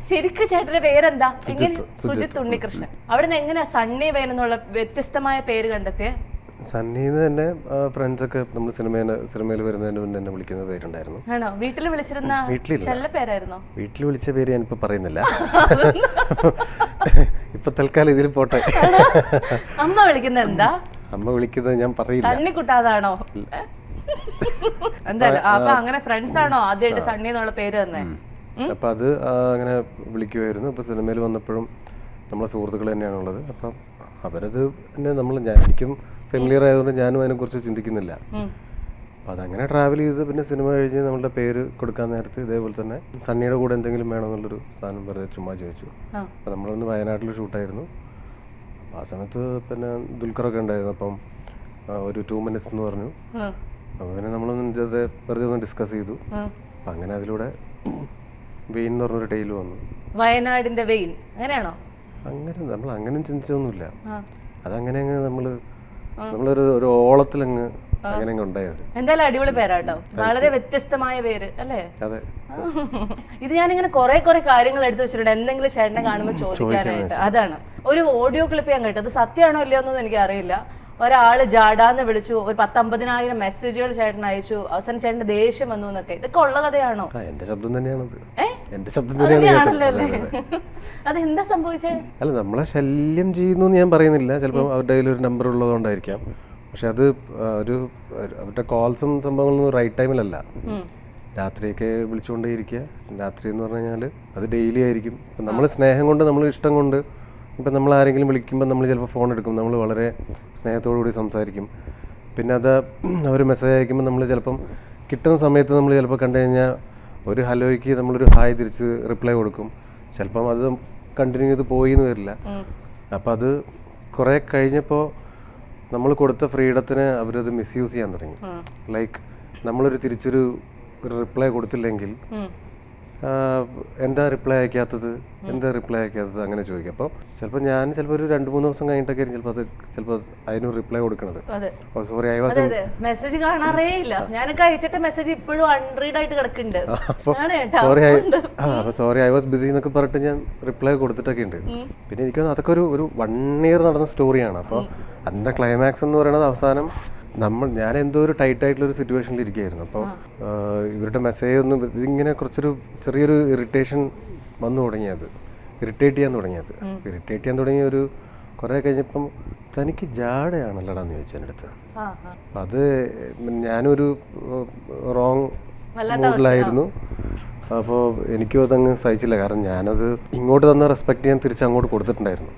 ശരിക്കും ചേട്ടന്റെ പേരെന്താ? സുജിത്ത് ഉണ്ണികൃഷ്ണൻ. അവിടെ നിന്ന് എങ്ങനെയാ സണ്ണി വേൻ എന്നുള്ള വ്യത്യസ്തമായ പേര് കണ്ടെത്തിയേ? സണ്ണിന്ന് തന്നെ ഫ്രണ്ട്സൊക്കെ നമ്മൾ സിനിമയിൽ വരുന്നതിന് മുന്നേ എന്നെ വിളിക്കുന്ന പേരുണ്ടായിരുന്നു. ആണോ? വീട്ടിൽ വിളിച്ചിരുന്ന പേരായിരുന്നോ? വീട്ടിൽ വിളിച്ച പേര് ഞാനിപ്പോ പറയുന്നില്ല. ഇപ്പൊ തൽക്കാലം ഇതിൽ പോട്ടെ. അമ്മ വിളിക്കുന്നത് എന്താ? അമ്മ വിളിക്കുന്നത് ഞാൻ പറയില്ല. സണ്ണിക്കുട്ടാതാണോ? എന്തായാലും അപ്പൊ അങ്ങനെ ഫ്രണ്ട്സ് ആണോ ആദ്യമായിട്ട് സണ്ണി എന്നുള്ള പേര് തന്നെ? അപ്പൊ അത് അങ്ങനെ വിളിക്കുമായിരുന്നു. അപ്പൊ സിനിമയിൽ വന്നപ്പോഴും നമ്മളെ സുഹൃത്തുക്കൾ തന്നെയാണുള്ളത്. അപ്പം അവരത് തന്നെ എനിക്കും ഫെമിലിയർ ആയതുകൊണ്ട് ഞാനും അതിനെക്കുറിച്ച് ചിന്തിക്കുന്നില്ല. അപ്പം അതങ്ങനെ ട്രാവൽ ചെയ്ത് പിന്നെ സിനിമ കഴിഞ്ഞ് നമ്മളുടെ പേര് കൊടുക്കാൻ നേരത്ത് ഇതേപോലെ തന്നെ സണ്ണിയുടെ കൂടെ എന്തെങ്കിലും വേണമെന്നുള്ളൊരു സാധനം വെറുതെ ചുമ്മാ ചോദിച്ചു. അപ്പം നമ്മളൊന്ന് വയനാട്ടിൽ ഷൂട്ടായിരുന്നു. അപ്പം ആ സമയത്ത് പിന്നെ ദുൽഖറൊക്കെ ഉണ്ടായിരുന്നു. അപ്പം ഒരു 2 minutes എന്ന് പറഞ്ഞു. അപ്പോൾ പിന്നെ നമ്മളൊന്ന് വെറുതെ ഒന്ന് ഡിസ്കസ് ചെയ്തു. അപ്പം അങ്ങനെ അതിലൂടെ വെയിൻ എന്ന് പറഞ്ഞൊരു ടൈല് വന്നു. വയനാടിന്റെ വെയിൻ അങ്ങനെയാണോ? അങ്ങനെ നമ്മൾ അങ്ങനെ ചിന്തിച്ചൊന്നുമില്ല. അതങ്ങനെ അങ്ങ് നമ്മളൊരു ഓളത്തിലങ്ങ് അങ്ങനെ അങ്ങ് ഉണ്ടായത്. എന്തായാലും അടിപൊളി പേരാട്ടോ, വളരെ വ്യത്യസ്തമായ പേര് അല്ലേ? അതെ. ഇത് ഞാനിങ്ങനെ കുറെ കാര്യങ്ങൾ എടുത്തു വെച്ചിട്ടുണ്ട് എന്തെങ്കിലും ചേട്ടനെ കാണുമ്പോൾ ചോദിക്കാനായിട്ട്. അതാണ് ഒരു ഓഡിയോ ക്ലിപ്പ് ഞാൻ കേട്ടത്. സത്യമാണോ ഇല്ലയോ എന്നൊന്നും എനിക്ക് അറിയില്ല. ഒരാള് ജാടാന്ന് വിളിച്ചു, ഒരു 10,000-50,000 മെസ്സേജുകൾ ചേട്ടൻ അയച്ചു, അവസാനം ചേട്ടന്റെ ദേഷ്യം വന്നു എന്നൊക്കെ. ഇതൊക്കെ ഉള്ള കഥയാണോ? എന്റെ ശബ്ദം തന്നെയാണത്. അതെന്താ സംഭവിച്ചേ? അല്ല, നമ്മളെ ശല്യം ചെയ്യുന്നു ഞാൻ പറയുന്നില്ല. ചിലപ്പോൾ അവരുടെ കയ്യിൽ ഒരു നമ്പർ ഉള്ളതുകൊണ്ടായിരിക്കാം. പക്ഷെ അത് അവരുടെ കോൾസും സംഭവങ്ങളൊന്നും റൈറ്റ് ടൈമിലല്ല. രാത്രിയൊക്കെ വിളിച്ചുകൊണ്ടേയിരിക്കുക. രാത്രി എന്ന് പറഞ്ഞു കഴിഞ്ഞാൽ അത് ഡെയിലി ആയിരിക്കും. ഇപ്പം നമ്മൾ സ്നേഹം കൊണ്ട്, നമ്മൾ ഇഷ്ടം കൊണ്ട്, ഇപ്പം നമ്മൾ ആരെങ്കിലും വിളിക്കുമ്പോൾ നമ്മൾ ചിലപ്പോൾ ഫോൺ എടുക്കും. നമ്മൾ വളരെ സ്നേഹത്തോടു കൂടി സംസാരിക്കും. പിന്നെ അത് അവർ മെസ്സേജ് അയക്കുമ്പോൾ നമ്മൾ ചിലപ്പം കിട്ടുന്ന സമയത്ത് നമ്മൾ ചിലപ്പോൾ കണ്ടു കഴിഞ്ഞാൽ ഒരു ഹലോയ്ക്ക് നമ്മളൊരു ഹായ് തിരിച്ച് റിപ്ലൈ കൊടുക്കും. ചിലപ്പം അത് കണ്ടിന്യൂ ചെയ്ത് പോയി എന്ന് വരില്ല. അപ്പം അത് കുറേ കഴിഞ്ഞപ്പോൾ നമ്മൾ കൊടുത്ത ഫ്രീഡത്തിന് അവരത് മിസ്യൂസ് ചെയ്യാൻ തുടങ്ങി. ലൈക്ക് നമ്മളൊരു തിരിച്ചൊരു റിപ്ലൈ കൊടുത്തില്ലെങ്കിൽ എന്താ റിപ്ലൈ അയക്കാത്തത് അങ്ങനെ ചോദിക്കും. അപ്പോൾ ചിലപ്പോൾ ഒരു 2-3 ദിവസം കഴിഞ്ഞിട്ടൊക്കെ ചിലപ്പോൾ അതിനൊരു റിപ്ലൈ കൊടുക്കണത്. സോറി ഐ വാസ് മെസ്സേജ് കാണാറേ ഇല്ല. ഞാനൊക്കെ അയച്ചിട്ട് മെസ്സേജ് ഇപ്പോഴും അൺറീഡ് ആയിട്ട് കിടക്കുന്നുണ്ട്. സോറി ഐ വാസ് ബിസി എന്നൊക്കെ പറഞ്ഞിട്ട് ഞാൻ റിപ്ലൈ കൊടുത്തിട്ടൊക്കെ ഉണ്ട്. പിന്നെ എനിക്ക് അതൊക്കെ ഒരു 1 year നടന്ന സ്റ്റോറിയാണ്. അപ്പോൾ അതിൻ്റെ ക്ലൈമാക്സ് എന്ന് പറയുന്നത് അവസാനം ഞാൻ എന്തോ ഒരു ടൈറ്റ് ആയിട്ടുള്ളൊരു സിറ്റുവേഷനിൽ ഇരിക്കുകയായിരുന്നു. അപ്പോൾ ഇവരുടെ മെസ്സേജ് ഒന്നും ഇതിങ്ങനെ ചെറിയൊരു ഇറിറ്റേഷൻ ഇറിറ്റേറ്റ് ചെയ്യാൻ തുടങ്ങിയ ഒരു കുറേ കഴിഞ്ഞപ്പം തനിക്ക് ജാടയാണല്ലടാന്ന് ചോദിച്ചു എൻ്റെ അടുത്ത്. അപ്പം അത് ഞാനൊരു റോങ് മൂഡിലായിരുന്നു. അപ്പോൾ എനിക്കും അതങ്ങ് സഹിച്ചില്ല. കാരണം ഞാനത് ഇങ്ങോട്ട് തന്ന റെസ്പെക്ട് ഞാൻ തിരിച്ച് അങ്ങോട്ട് കൊടുത്തിട്ടുണ്ടായിരുന്നു.